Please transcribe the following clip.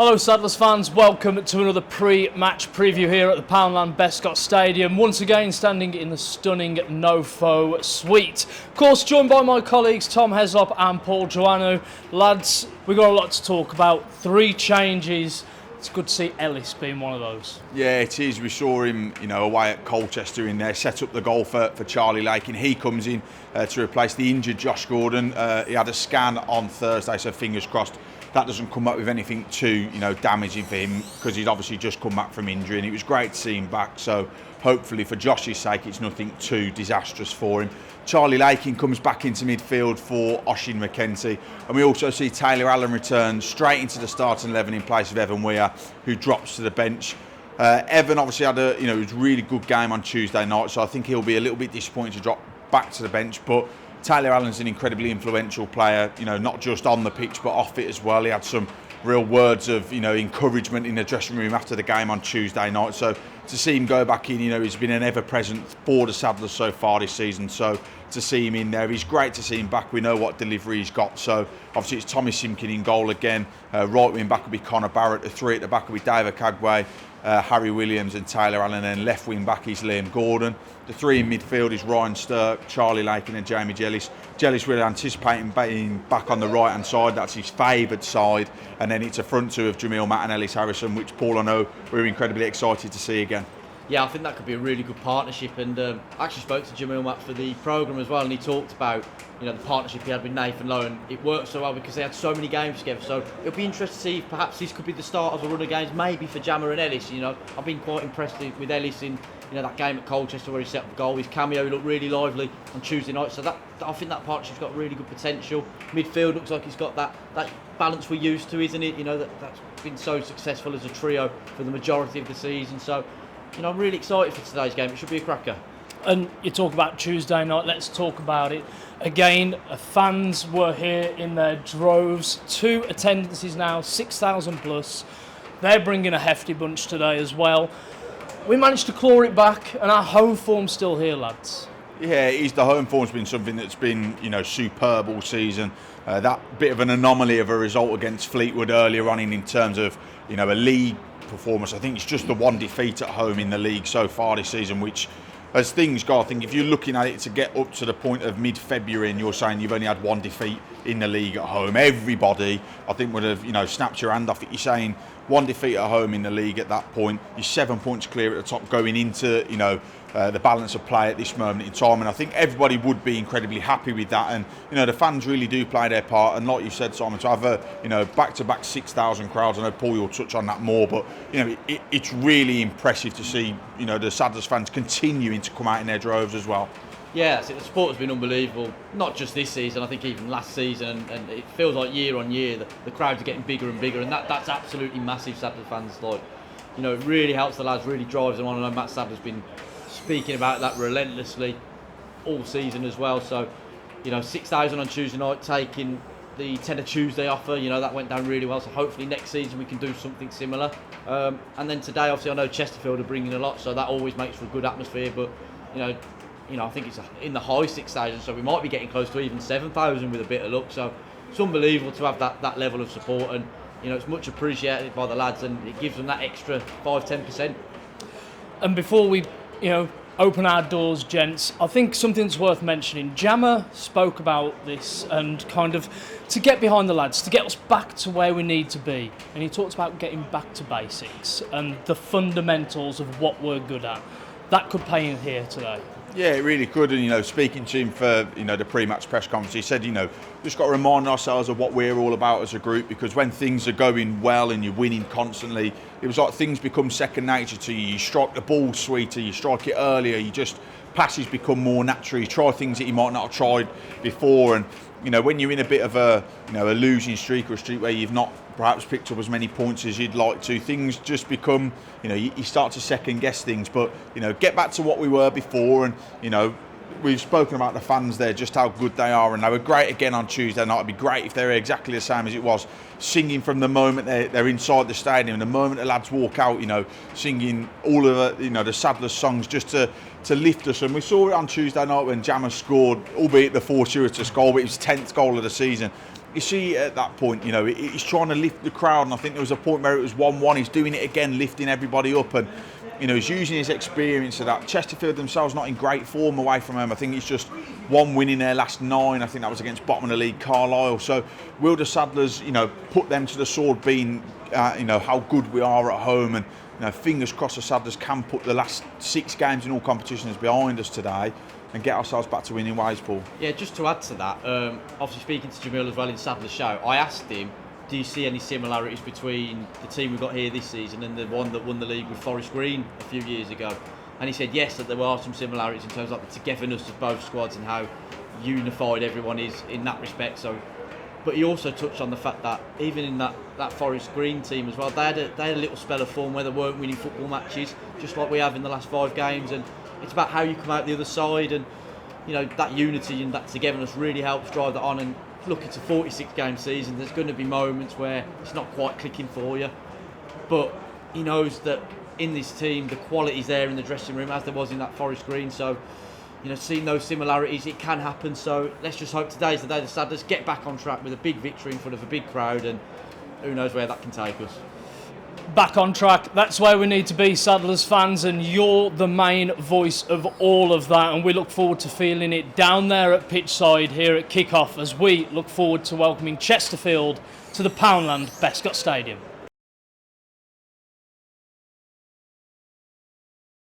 Hello Saddlers fans, welcome to another pre-match preview here at the Poundland Bescott Stadium, once again standing in the stunning No-Foe suite. Of course, joined by my colleagues Tom Heslop and Paul Joannou. Lads, we've got a lot to talk about, 3 changes. It's good to see Ellis being one of those. Yeah, it is. We saw him, away at Colchester in there, set up the goal for Charlie Lake, and he comes in to replace the injured Josh Gordon. He had a scan on Thursday, so fingers crossed that doesn't come up with anything too, damaging for him, because he's obviously just come back from injury, and it was great to see him back. So hopefully, for Josh's sake, it's nothing too disastrous for him. Charlie Lakin comes back into midfield for Oshin McKenzie, and we also see Taylor Allen return straight into the starting 11 in place of Evan Weir, who drops to the bench. Evan obviously had a really good game on Tuesday night, so I think he'll be a little bit disappointed to drop back to the bench, but Taylor Allen's an incredibly influential player, not just on the pitch but off it as well. He had some real words of encouragement in the dressing room after the game on Tuesday night. So to see him go back in, he's been an ever-present for the Saddlers so far this season. So to see him in there, he's great to see him back. We know what delivery he's got. So obviously it's Tommy Simkin in goal again. Right wing back will be Connor Barrett. The 3 at the back will be David Cagway, Harry Williams and Taylor Allen, and left wing back is Liam Gordon. The 3 in midfield is Ryan Stirk, Charlie Lakin and Jamie Jellis. Jellis really anticipating being back on the right hand side, that's his favoured side, and then it's a front 2 of Jamil Matt and Ellis Harrison, which Paul I know we're incredibly excited to see again. Yeah, I think that could be a really good partnership, and I actually spoke to Jamil Matt for the programme as well, and he talked about the partnership he had with Nathan Lowe, and it worked so well because they had so many games together. So it'll be interesting to see if perhaps this could be the start of a run of games, maybe for Jammer and Ellis. I've been quite impressed with Ellis in that game at Colchester where he set up the goal. His cameo looked really lively on Tuesday night, so I think that partnership's got really good potential. Midfield looks like it's got that balance we're used to, isn't it? That's been so successful as a trio for the majority of the season. So I'm really excited for today's game. It should be a cracker. And you talk about Tuesday night, let's talk about it. Again, fans were here in their droves. 2 attendances now, 6,000 plus. They're bringing a hefty bunch today as well. We managed to claw it back, and our home form's still here, lads. Yeah, it is. The home form's been something that's been, superb all season. That bit of an anomaly of a result against Fleetwood earlier on in terms of, a league performance. I think it's just the 1 defeat at home in the league so far this season, which, as things go, I think if you're looking at it to get up to the point of mid-February and you're saying you've only had 1 defeat in the league at home, everybody, I think, would have, snapped your hand off it. You're saying 1 defeat at home in the league at that point. You're 7 points clear at the top going into, the balance of play at this moment in time, and I think everybody would be incredibly happy with that. And the fans really do play their part. And like you said, Simon, to have a back-to-back 6,000 crowds. I know Paul, you'll touch on that more, but it's really impressive to see the Saddlers fans continuing to come out in their droves as well. Yeah, that's it. The support has been unbelievable. Not just this season, I think even last season, and it feels like year on year the crowds are getting bigger and bigger, and that's absolutely massive. Saddlers fans, it really helps the lads, really drives them on. I know Matt Sadler's been speaking about that relentlessly all season as well. So 6,000 on Tuesday night, taking the Tenner Tuesday offer, that went down really well. So hopefully next season we can do something similar. And then today, obviously, I know Chesterfield are bringing a lot, so that always makes for a good atmosphere. But I think it's in the high 6,000, so we might be getting close to even 7,000 with a bit of luck. So it's unbelievable to have that level of support, and it's much appreciated by the lads, and it gives them that extra 5-10%. And before we open our doors, gents, I think something that's worth mentioning. Jammer spoke about this and kind of to get behind the lads, to get us back to where we need to be. And he talked about getting back to basics and the fundamentals of what we're good at. That could play in here today. Yeah, it really could. And, speaking to him for, the pre-match press conference, he said, just got to remind ourselves of what we're all about as a group, because when things are going well and you're winning constantly, it was like things become second nature to you. You strike the ball sweeter, you strike it earlier, passes become more natural. You try things that you might not have tried before. And, when you're in a bit of a losing streak, or a streak where you've not perhaps picked up as many points as you'd like to, things just become, you start to second guess things. But, get back to what we were before. And, we've spoken about the fans there, just how good they are, and they were great again on Tuesday night. It'd be great if they were exactly the same as it was, singing from the moment they're inside the stadium, the moment the lads walk out, singing all of the Saddlers songs just to lift us. And we saw it on Tuesday night when Jammer scored, albeit the fortuitous goal, but it was his 10th goal of the season. you see at that point, you know, he's trying to lift the crowd, and I think there was a point where it was 1-1. He's doing it again, lifting everybody up, and you know, he's using his experience of that. Chesterfield themselves not in great form away from home. I think it's just one win in their last 9. I think that was against bottom of the league Carlisle. So will the Saddlers, you know, put them to the sword, being, you know, how good we are at home, and you know, fingers crossed the Saddlers can put the last 6 games in all competitions behind us today and get ourselves back to winning ways, Paul. Yeah, just to add to that, obviously speaking to Jamil as well in Saddler's show, I asked him, do you see any similarities between the team we've got here this season and the one that won the league with Forest Green a few years ago? And he said yes, that there are some similarities in terms of like the togetherness of both squads and how unified everyone is in that respect. So, but he also touched on the fact that even in that Forest Green team as well, they had a little spell of form where they weren't winning football matches, just like we have in the last 5 games. And it's about how you come out the other side, and you know, that unity and that togetherness really helps drive that on. And look, it's a 46-game season. There's going to be moments where it's not quite clicking for you, but he knows that in this team the quality's there in the dressing room as there was in that Forest Green. So, you know, seeing those similarities, it can happen. So let's just hope today's the day the Saddlers get back on track with a big victory in front of a big crowd, and who knows where that can take us. Back on track, that's where we need to be, Saddlers fans, and you're the main voice of all of that, and we look forward to feeling it down there at pitchside here at kick-off as we look forward to welcoming Chesterfield to the Poundland Bescott Stadium.